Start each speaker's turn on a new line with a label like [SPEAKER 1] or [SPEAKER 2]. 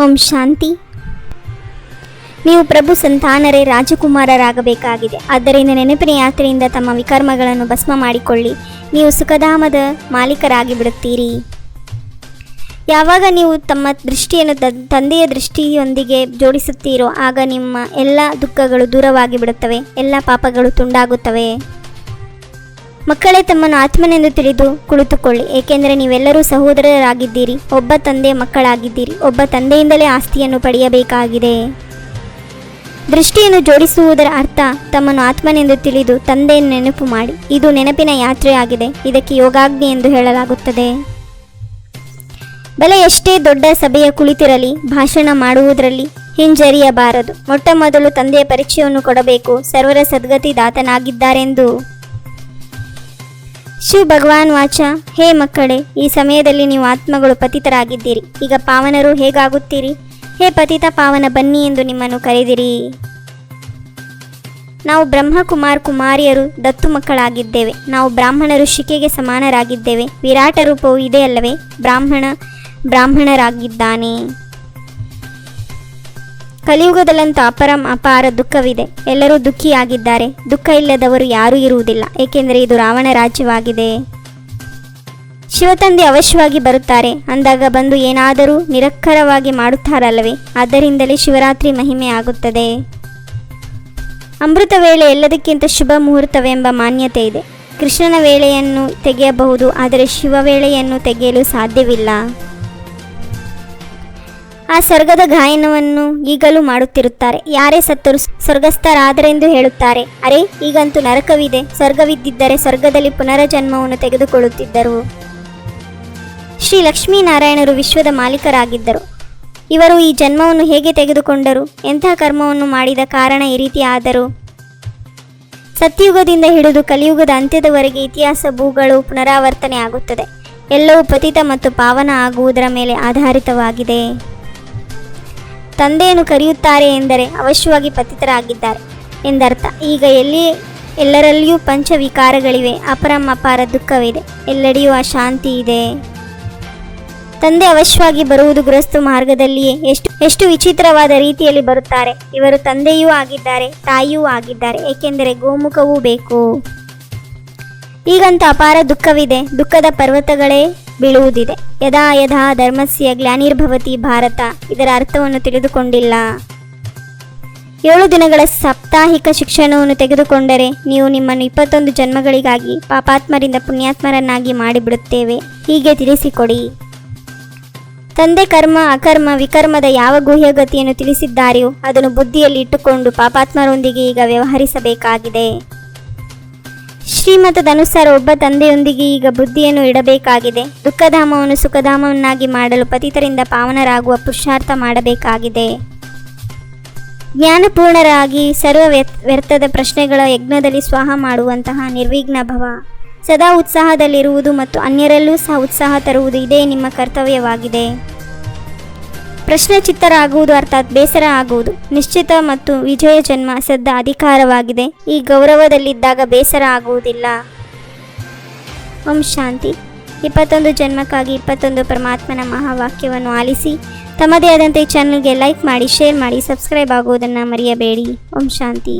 [SPEAKER 1] ಓಂ ಶಾಂತಿ. ನೀವು ಪ್ರಭು ಸಂತಾನರೇ ರಾಜಕುಮಾರರಾಗಬೇಕಾಗಿದೆ. ಆದ್ದರಿಂದ ನೆನಪಿನ ಯಾತ್ರೆಯಿಂದ ತಮ್ಮ ವಿಕರ್ಮಗಳನ್ನು ಭಸ್ಮ ಮಾಡಿಕೊಳ್ಳಿ. ನೀವು ಸುಖಧಾಮದ ಮಾಲೀಕರಾಗಿ ಬಿಡುತ್ತೀರಿ. ಯಾವಾಗ ನೀವು ತಮ್ಮ ದೃಷ್ಟಿಯನ್ನು ತಂದೆಯ ದೃಷ್ಟಿಯೊಂದಿಗೆ ಜೋಡಿಸುತ್ತೀರೋ ಆಗ ನಿಮ್ಮ ಎಲ್ಲ ದುಃಖಗಳು ದೂರವಾಗಿ ಬಿಡುತ್ತವೆ, ಎಲ್ಲ ಪಾಪಗಳು ತುಂಡಾಗುತ್ತವೆ. ಮಕ್ಕಳೇ, ತಮ್ಮನ್ನು ಆತ್ಮನೆಂದು ತಿಳಿದು ಕುಳಿತುಕೊಳ್ಳಿ, ಏಕೆಂದರೆ ನೀವೆಲ್ಲರೂ ಸಹೋದರರಾಗಿದ್ದೀರಿ, ಒಬ್ಬ ತಂದೆಯ ಮಕ್ಕಳಾಗಿದ್ದೀರಿ. ಒಬ್ಬ ತಂದೆಯಿಂದಲೇ ಆಸ್ತಿಯನ್ನು ಪಡೆಯಬೇಕಾಗಿದೆ. ದೃಷ್ಟಿಯನ್ನು ಜೋಡಿಸುವುದರ ಅರ್ಥ ತಮ್ಮನ್ನು ಆತ್ಮನೆಂದು ತಿಳಿದು ತಂದೆಯನ್ನು ನೆನಪು ಮಾಡಿ. ಇದು ನೆನಪಿನ ಯಾತ್ರೆಯಾಗಿದೆ. ಇದಕ್ಕೆ ಯೋಗಾಗ್ನಿ ಎಂದು ಹೇಳಲಾಗುತ್ತದೆ. ಬಲೆ ಎಷ್ಟೇ ದೊಡ್ಡ ಸಭೆಯ ಕುಳಿತಿರಲಿ, ಭಾಷಣ ಮಾಡುವುದರಲ್ಲಿ ಹಿಂಜರಿಯಬಾರದು. ಮೊಟ್ಟ ಮೊದಲು ತಂದೆಯ ಪರಿಚಯವನ್ನು ಕೊಡಬೇಕು. ಸರ್ವರ ಸದ್ಗತಿ ದಾತನಾಗಿದ್ದಾರೆಂದು ಶಿವ ಭಗವಾನ್ ವಾಚ. ಹೇ ಮಕ್ಕಳೇ, ಈ ಸಮಯದಲ್ಲಿ ನೀವು ಆತ್ಮಗಳು ಪತಿತರಾಗಿದ್ದೀರಿ. ಈಗ ಪಾವನರು ಹೇಗಾಗುತ್ತೀರಿ? ಹೇ ಪತಿತ ಪಾವನ, ಬನ್ನಿ ಎಂದು ನಿಮ್ಮನ್ನು ಕರೆದಿರಿ. ನಾವು ಬ್ರಹ್ಮಕುಮಾರ್ ಕುಮಾರಿಯರು ದತ್ತು ಮಕ್ಕಳಾಗಿದ್ದೇವೆ. ನಾವು ಬ್ರಾಹ್ಮಣರು ಶಿಕೆಗೆ ಸಮಾನರಾಗಿದ್ದೇವೆ. ವಿರಾಟ ರೂಪವು ಇದೆ ಅಲ್ಲವೇ? ಬ್ರಾಹ್ಮಣರಾಗಿದ್ದಾನೆ. ಕಲಿಯುಗದಲ್ಲಂತೂ ಅಪಾರ ದುಃಖವಿದೆ. ಎಲ್ಲರೂ ದುಃಖಿಯಾಗಿದ್ದಾರೆ. ದುಃಖ ಇಲ್ಲದವರು ಯಾರೂ ಇರುವುದಿಲ್ಲ, ಏಕೆಂದರೆ ಇದು ರಾವಣ ರಾಜ್ಯವಾಗಿದೆ. ಶಿವತಂದೆ ಅವಶ್ಯವಾಗಿ ಬರುತ್ತಾರೆ. ಅಂದಾಗ ಬಂದು ಏನಾದರೂ ನಿರಕ್ಕರವಾಗಿ ಮಾಡುತ್ತಾರಲ್ಲವೇ? ಆದ್ದರಿಂದಲೇ ಶಿವರಾತ್ರಿ ಮಹಿಮೆ ಆಗುತ್ತದೆ. ಅಮೃತ ವೇಳೆ ಎಲ್ಲದಕ್ಕಿಂತ ಶುಭ ಮುಹೂರ್ತವೆಂಬ ಮಾನ್ಯತೆ ಇದೆ. ಕೃಷ್ಣನ ವೇಳೆಯನ್ನು ತೆಗೆಯಬಹುದು, ಆದರೆ ಶಿವ ವೇಳೆಯನ್ನು ತೆಗೆಯಲು ಸಾಧ್ಯವಿಲ್ಲ. ಆ ಸ್ವರ್ಗದ ಗಾಯನವನ್ನು ಈಗಲೂ ಮಾಡುತ್ತಿರುತ್ತಾರೆ. ಯಾರೇ ಸತ್ತರು ಸ್ವರ್ಗಸ್ಥರಾದರೆಂದು ಹೇಳುತ್ತಾರೆ. ಅರೆ, ಈಗಂತೂ ನರಕವಿದೆ. ಸ್ವರ್ಗವಿದ್ದಿದ್ದರೆ ಸ್ವರ್ಗದಲ್ಲಿ ಪುನರಜನ್ಮವನ್ನು ತೆಗೆದುಕೊಳ್ಳುತ್ತಿದ್ದರು. ಶ್ರೀ ಲಕ್ಷ್ಮೀನಾರಾಯಣರು ವಿಶ್ವದ ಮಾಲೀಕರಾಗಿದ್ದರು. ಇವರು ಈ ಜನ್ಮವನ್ನು ಹೇಗೆ ತೆಗೆದುಕೊಂಡರು? ಎಂತಹ ಕರ್ಮವನ್ನು ಮಾಡಿದ ಕಾರಣ ಈ ರೀತಿ ಆದರು? ಸತ್ಯುಗದಿಂದ ಹಿಡಿದು ಕಲಿಯುಗದ ಅಂತ್ಯದವರೆಗೆ ಇತಿಹಾಸ ಭೂಗಳು ಪುನರಾವರ್ತನೆ ಆಗುತ್ತದೆ. ಎಲ್ಲವೂ ಪತಿತ ಮತ್ತು ಪಾವನ ಆಗುವುದರ ಮೇಲೆ ಆಧಾರಿತವಾಗಿದೆ. ತಂದೆಯನ್ನು ಕರೆಯುತ್ತಾರೆ ಎಂದರೆ ಅವಶ್ಯವಾಗಿ ಪತಿತರಾಗಿದ್ದಾರೆ ಎಂದರ್ಥ. ಈಗ ಎಲ್ಲರಲ್ಲಿಯೂ ಪಂಚವಿಕಾರಗಳಿವೆ. ಅಪಾರ ದುಃಖವಿದೆ. ಎಲ್ಲೆಡೆಯೂ ಅಶಾಂತಿ ಇದೆ. ತಂದೆ ಅವಶ್ಯವಾಗಿ ಬರುವುದು ಗೃಹಸ್ಥ ಮಾರ್ಗದಲ್ಲಿಯೇ. ಎಷ್ಟು ವಿಚಿತ್ರವಾದ ರೀತಿಯಲ್ಲಿ ಬರುತ್ತಾರೆ. ಇವರು ತಂದೆಯೂ ಆಗಿದ್ದಾರೆ, ತಾಯಿಯೂ ಆಗಿದ್ದಾರೆ, ಏಕೆಂದರೆ ಗೋಮುಖವೂ ಬೇಕು. ಈಗಂತೂ ಅಪಾರ ದುಃಖವಿದೆ. ದುಃಖದ ಪರ್ವತಗಳೇ ಬೀಳುವುದಿದೆ. ಯದಾ ಯದಾ ಧರ್ಮಸ್ಯ ಗ್ಲಾನಿರ್ಭವತಿ ಭಾರತ. ಇದರ ಅರ್ಥವನ್ನು ತಿಳಿದುಕೊಂಡಿಲ್ಲ. 7 ದಿನಗಳ ಸಾಪ್ತಾಹಿಕ ಶಿಕ್ಷಣವನ್ನು ತೆಗೆದುಕೊಂಡರೆ ನೀವು ನಿಮ್ಮನ್ನು 21 ಜನ್ಮಗಳಿಗಾಗಿ ಪಾಪಾತ್ಮರಿಂದ ಪುಣ್ಯಾತ್ಮರನ್ನಾಗಿ ಮಾಡಿಬಿಡುತ್ತೇವೆ. ಹೀಗೆ ತಿಳಿಸಿಕೊಡಿ. ತಂದೆ ಕರ್ಮ ಅಕರ್ಮ ವಿಕರ್ಮದ ಯಾವ ಗುಹ್ಯಗತಿಯನ್ನು ತಿಳಿಸಿದ್ದಾರೆಯೋ ಅದನ್ನು ಬುದ್ಧಿಯಲ್ಲಿ ಇಟ್ಟುಕೊಂಡು ಪಾಪಾತ್ಮರೊಂದಿಗೆ ಈಗ ವ್ಯವಹರಿಸಬೇಕಾಗಿದೆ. ಶ್ರೀಮತದನುಸಾರ ಒಬ್ಬ ತಂದೆಯೊಂದಿಗೆ ಈಗ ಬುದ್ಧಿಯನ್ನು ಇಡಬೇಕಾಗಿದೆ. ದುಃಖಧಾಮವನ್ನು ಸುಖಧಾಮವನ್ನಾಗಿ ಮಾಡಲು ಪತಿತರಿಂದ ಪಾವನರಾಗುವ ಪುರುಷಾರ್ಥ ಮಾಡಬೇಕಾಗಿದೆ. ಜ್ಞಾನಪೂರ್ಣರಾಗಿ ಸರ್ವ ವ್ಯರ್ಥದ ಪ್ರಶ್ನೆಗಳ ಯಜ್ಞದಲ್ಲಿ ಸ್ವಾಹ ಮಾಡುವಂತಹ ನಿರ್ವಿಘ್ನ ಭವ. ಸದಾ ಉತ್ಸಾಹದಲ್ಲಿರುವುದು ಮತ್ತು ಅನ್ಯರಲ್ಲೂ ಸಹ ಉತ್ಸಾಹ ತರುವುದು ಇದೇ ನಿಮ್ಮ ಕರ್ತವ್ಯವಾಗಿದೆ. ಪ್ರಶ್ನೆ ಚಿತ್ತರಾಗುವುದು ಅರ್ಥಾತ್ ಬೇಸರ ಆಗುವುದು ನಿಶ್ಚಿತ ಮತ್ತು ವಿಜಯ ಜನ್ಮ ಸದ್ದ ಅಧಿಕಾರವಾಗಿದೆ. ಈ ಗೌರವದಲ್ಲಿದ್ದಾಗ ಬೇಸರ ಆಗುವುದಿಲ್ಲ. ಓಂ ಶಾಂತಿ. 21 ಜನ್ಮಕ್ಕಾಗಿ 21 ಪರಮಾತ್ಮನ ಮಹಾವಾಕ್ಯವನ್ನು ಆಲಿಸಿ ತಮ್ಮದೇ ಆದಂಥ ಈ ಚಾನಲ್ಗೆ ಲೈಕ್ ಮಾಡಿ, ಶೇರ್ ಮಾಡಿ, ಸಬ್ಸ್ಕ್ರೈಬ್ ಆಗುವುದನ್ನು ಮರೆಯಬೇಡಿ. ಓಂ ಶಾಂತಿ.